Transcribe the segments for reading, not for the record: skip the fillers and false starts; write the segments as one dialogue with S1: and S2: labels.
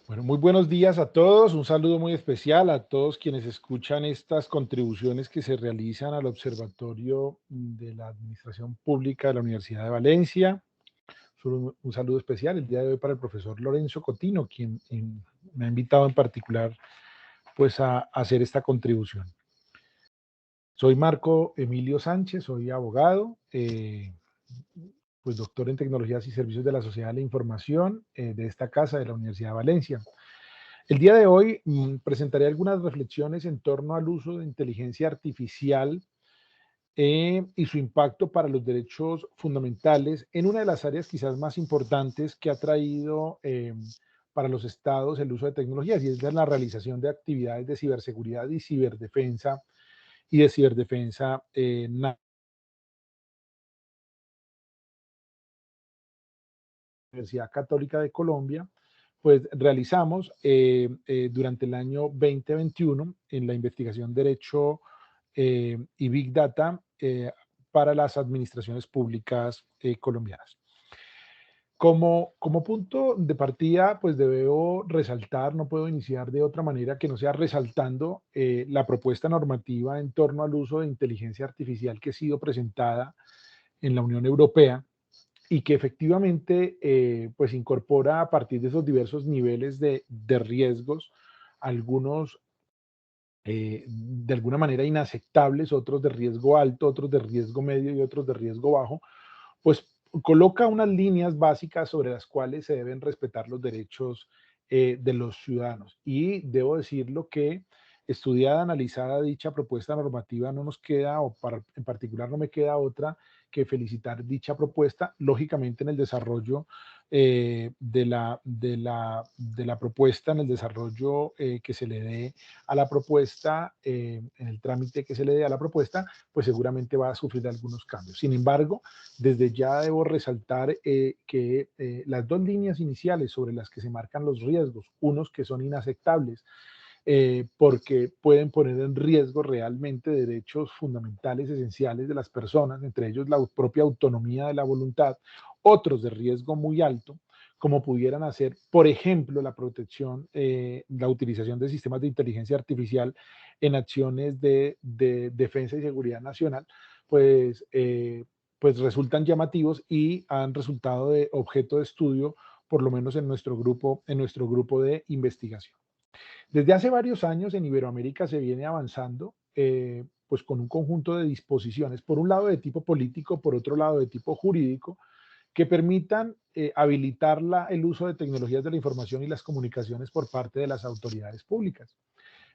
S1: Bueno, muy buenos días a todos. Un saludo muy especial a todos quienes escuchan estas contribuciones que se realizan al Observatorio de la Administración Pública de la Universidad de Valencia. Un saludo especial el día de hoy para el profesor Lorenzo Cotino, quien me ha invitado en particular pues a hacer esta contribución. Soy Marco Emilio Sánchez, soy abogado, pues doctor en Tecnologías y Servicios de la Sociedad de la Información de esta casa de la Universidad de Valencia. El día de hoy presentaré algunas reflexiones en torno al uso de inteligencia artificial y su impacto para los derechos fundamentales en una de las áreas quizás más importantes que ha traído para los estados el uso de tecnologías, y es la realización de actividades de ciberseguridad y de ciberdefensa en la Universidad Católica de Colombia. Pues realizamos durante el año 2021 en la investigación Derecho y Big Data para las administraciones públicas colombianas. Como punto de partida, pues debo resaltar, no puedo iniciar de otra manera que no sea resaltando la propuesta normativa en torno al uso de inteligencia artificial que ha sido presentada en la Unión Europea y que efectivamente pues incorpora a partir de esos diversos niveles de riesgos, algunos de alguna manera inaceptables, otros de riesgo alto, otros de riesgo medio y otros de riesgo bajo, pues coloca unas líneas básicas sobre las cuales se deben respetar los derechos de los ciudadanos. Y debo decirlo que estudiada, analizada dicha propuesta normativa, no nos queda, en particular no me queda otra que felicitar dicha propuesta, lógicamente en el desarrollo de la propuesta, en el desarrollo que se le dé a la propuesta, en el trámite que se le dé a la propuesta, pues seguramente va a sufrir algunos cambios. Sin embargo, desde ya debo resaltar que las dos líneas iniciales sobre las que se marcan los riesgos, unos que son inaceptables, porque pueden poner en riesgo realmente derechos fundamentales esenciales de las personas, entre ellos la propia autonomía de la voluntad, otros de riesgo muy alto, como pudieran hacer, por ejemplo, la protección, la utilización de sistemas de inteligencia artificial en acciones de defensa y seguridad nacional, pues, pues resultan llamativos y han resultado de objeto de estudio, por lo menos en nuestro grupo de investigación. Desde hace varios años en Iberoamérica se viene avanzando pues con un conjunto de disposiciones, por un lado de tipo político, por otro lado de tipo jurídico, que permitan habilitar el uso de tecnologías de la información y las comunicaciones por parte de las autoridades públicas.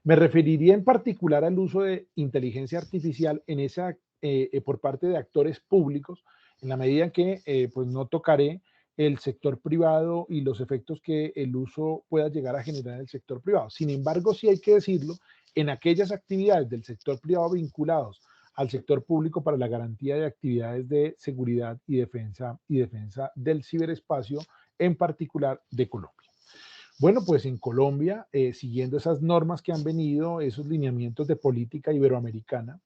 S1: Me referiría en particular al uso de inteligencia artificial por parte de actores públicos, en la medida en que pues no tocaré el sector privado y los efectos que el uso pueda llegar a generar en el sector privado. Sin embargo, sí hay que decirlo, en aquellas actividades del sector privado vinculados al sector público para la garantía de actividades de seguridad y defensa del ciberespacio, en particular de Colombia. Bueno, pues en Colombia, siguiendo esas normas que han venido, esos lineamientos de política iberoamericana,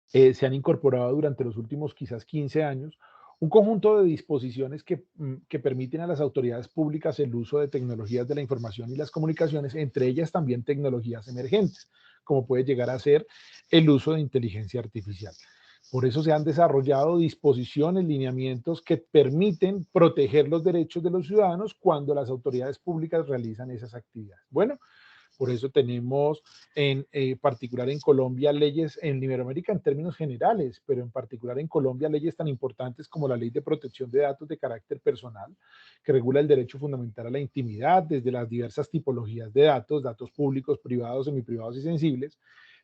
S1: se han incorporado durante los últimos quizás 15 años un conjunto de disposiciones que permiten a las autoridades públicas el uso de tecnologías de la información y las comunicaciones, entre ellas también tecnologías emergentes, como puede llegar a ser el uso de inteligencia artificial. Por eso se han desarrollado disposiciones, lineamientos que permiten proteger los derechos de los ciudadanos cuando las autoridades públicas realizan esas actividades. Bueno, por eso tenemos en particular en Colombia leyes en Iberoamérica en términos generales, pero en particular en Colombia leyes tan importantes como la Ley de Protección de Datos de Carácter Personal, que regula el derecho fundamental a la intimidad desde las diversas tipologías de datos, datos públicos, privados, semiprivados y sensibles.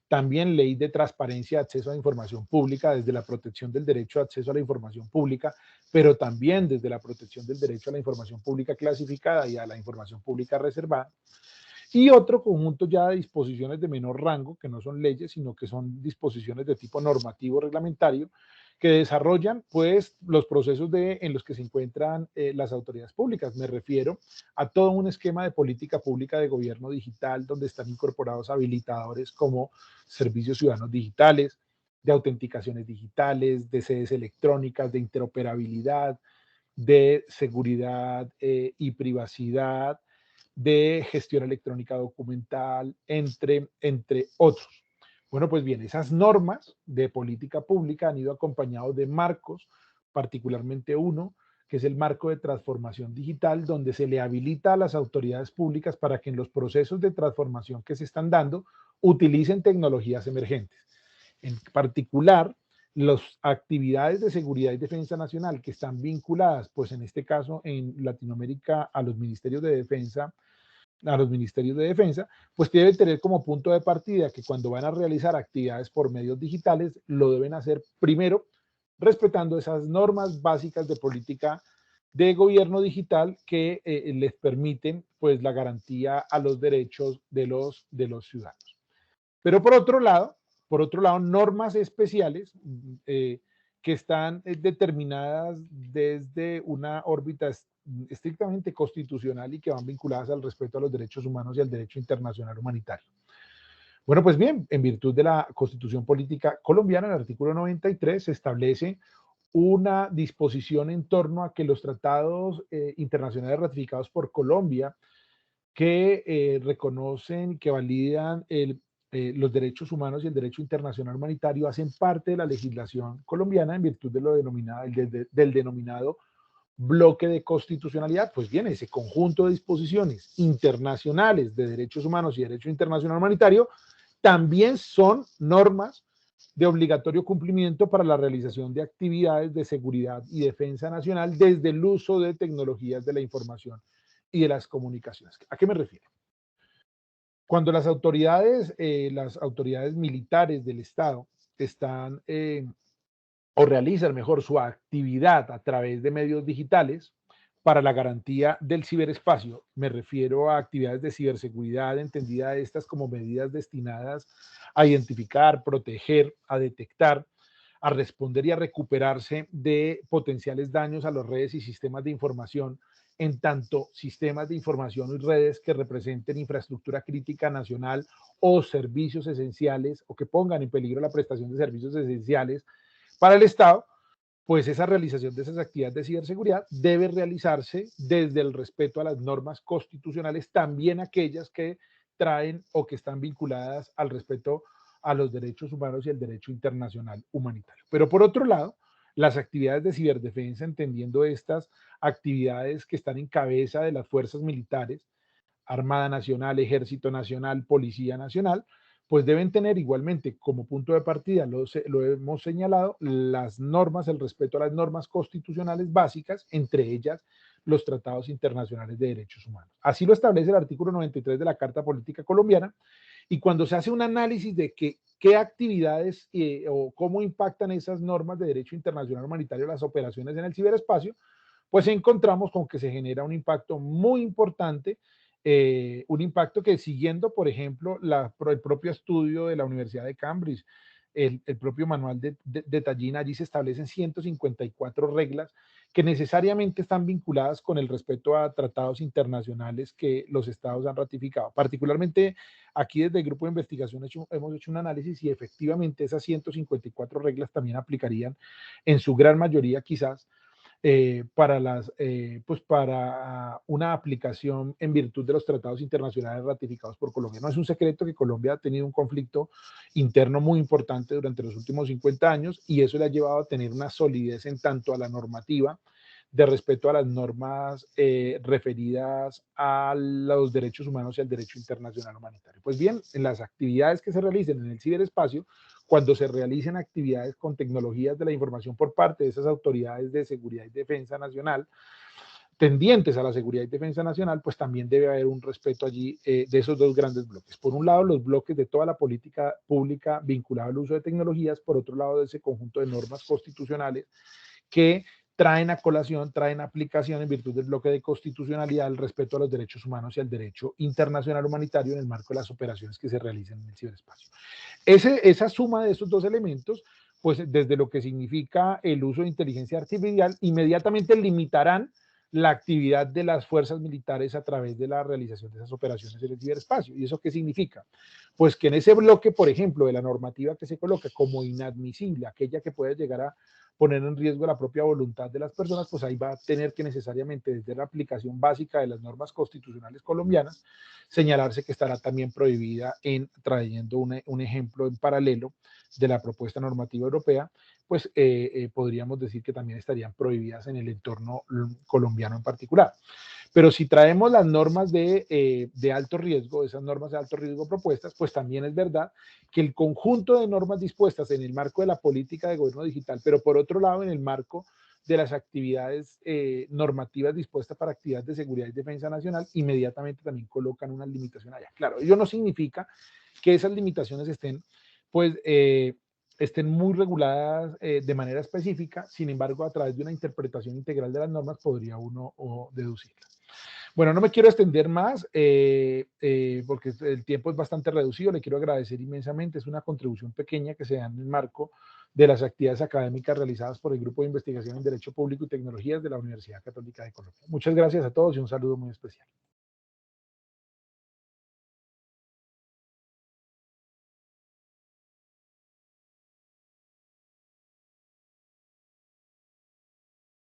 S1: También ley de transparencia de acceso a la información pública desde la protección del derecho a acceso a la información pública, pero también desde la protección del derecho a la información pública clasificada y a la información pública reservada. Y otro conjunto ya de disposiciones de menor rango, que no son leyes, sino que son disposiciones de tipo normativo reglamentario, que desarrollan pues los procesos en los que se encuentran las autoridades públicas. Me refiero a todo un esquema de política pública de gobierno digital donde están incorporados habilitadores como servicios ciudadanos digitales, de autenticaciones digitales, de sedes electrónicas, de interoperabilidad, de seguridad y privacidad, de gestión electrónica documental, entre otros. Bueno, pues bien, esas normas de política pública han ido acompañados de marcos, particularmente uno, que es el marco de transformación digital, donde se le habilita a las autoridades públicas para que en los procesos de transformación que se están dando utilicen tecnologías emergentes. En particular, las actividades de seguridad y defensa nacional que están vinculadas, pues en este caso en Latinoamérica, a los ministerios de defensa, pues deben tener como punto de partida que cuando van a realizar actividades por medios digitales, lo deben hacer primero respetando esas normas básicas de política de gobierno digital que les permiten pues la garantía a los derechos de los ciudadanos. Pero por otro lado, normas especiales que están determinadas desde una órbita estrictamente constitucional y que van vinculadas al respeto a los derechos humanos y al derecho internacional humanitario. Bueno, pues bien, en virtud de la Constitución Política Colombiana, el artículo 93 se establece una disposición en torno a que los tratados internacionales ratificados por Colombia que reconocen, que validan los derechos humanos y el derecho internacional humanitario hacen parte de la legislación colombiana en virtud de lo denominado, del denominado bloque de constitucionalidad. Pues bien, ese conjunto de disposiciones internacionales de derechos humanos y derecho internacional humanitario también son normas de obligatorio cumplimiento para la realización de actividades de seguridad y defensa nacional desde el uso de tecnologías de la información y de las comunicaciones. ¿A qué me refiero? Cuando las autoridades militares del Estado están o realizan mejor su actividad a través de medios digitales para la garantía del ciberespacio, me refiero a actividades de ciberseguridad, entendida estas como medidas destinadas a identificar, proteger, a detectar, a responder y a recuperarse de potenciales daños a las redes y sistemas de información, en tanto sistemas de información y redes que representen infraestructura crítica nacional o servicios esenciales o que pongan en peligro la prestación de servicios esenciales para el Estado, pues esa realización de esas actividades de ciberseguridad debe realizarse desde el respeto a las normas constitucionales, también aquellas que traen o que están vinculadas al respeto a los derechos humanos y el derecho internacional humanitario. Pero por otro lado, las actividades de ciberdefensa, entendiendo estas actividades que están en cabeza de las fuerzas militares, Armada Nacional, Ejército Nacional, Policía Nacional, pues deben tener igualmente como punto de partida, lo hemos señalado, las normas, el respeto a las normas constitucionales básicas, entre ellas los tratados internacionales de derechos humanos. Así lo establece el artículo 93 de la Carta Política Colombiana, y cuando se hace un análisis de qué actividades o cómo impactan esas normas de derecho internacional humanitario las operaciones en el ciberespacio, pues encontramos con que se genera un impacto muy importante, un impacto que siguiendo, por ejemplo, el propio estudio de la Universidad de Cambridge, el propio manual de Tallinn, allí se establecen 154 reglas que necesariamente están vinculadas con el respeto a tratados internacionales que los estados han ratificado. Particularmente aquí desde el grupo de investigación hemos hecho un análisis y efectivamente esas 154 reglas también aplicarían en su gran mayoría quizás para una aplicación en virtud de los tratados internacionales ratificados por Colombia. No es un secreto que Colombia ha tenido un conflicto interno muy importante durante los últimos 50 años y eso le ha llevado a tener una solidez en tanto a la normativa de respeto a las normas referidas a los derechos humanos y al derecho internacional humanitario. Pues bien, en las actividades que se realicen en el ciberespacio, cuando se realicen actividades con tecnologías de la información por parte de esas autoridades de seguridad y defensa nacional, tendientes a la seguridad y defensa nacional, pues también debe haber un respeto allí de esos dos grandes bloques. Por un lado, los bloques de toda la política pública vinculada al uso de tecnologías, por otro lado, de ese conjunto de normas constitucionales que traen a colación, traen aplicación en virtud del bloque de constitucionalidad, el respeto a los derechos humanos y al derecho internacional humanitario en el marco de las operaciones que se realicen en el ciberespacio. Esa suma de esos dos elementos, pues desde lo que significa el uso de inteligencia artificial, inmediatamente limitarán la actividad de las fuerzas militares a través de la realización de esas operaciones en el ciberespacio. ¿Y eso qué significa? Pues que en ese bloque, por ejemplo, de la normativa que se coloca como inadmisible, aquella que puede llegar a poner en riesgo la propia voluntad de las personas, pues ahí va a tener que necesariamente desde la aplicación básica de las normas constitucionales colombianas señalarse que estará también prohibida en trayendo un ejemplo en paralelo de la propuesta normativa europea, pues podríamos decir que también estarían prohibidas en el entorno colombiano en particular. Pero si traemos las normas de alto riesgo, esas normas de alto riesgo propuestas, pues también es verdad que el conjunto de normas dispuestas en el marco de la política de gobierno digital, pero por otro lado en el marco de las actividades normativas dispuestas para actividades de seguridad y defensa nacional, inmediatamente también colocan una limitación allá. Claro, ello no significa que esas limitaciones pues, estén muy reguladas de manera específica, sin embargo, a través de una interpretación integral de las normas podría uno deducirlas. Bueno, no me quiero extender más porque el tiempo es bastante reducido. Le quiero agradecer inmensamente. Es una contribución pequeña que se da en el marco de las actividades académicas realizadas por el Grupo de Investigación en Derecho Público y Tecnologías de la Universidad Católica de Colombia. Muchas gracias a todos y un saludo muy especial.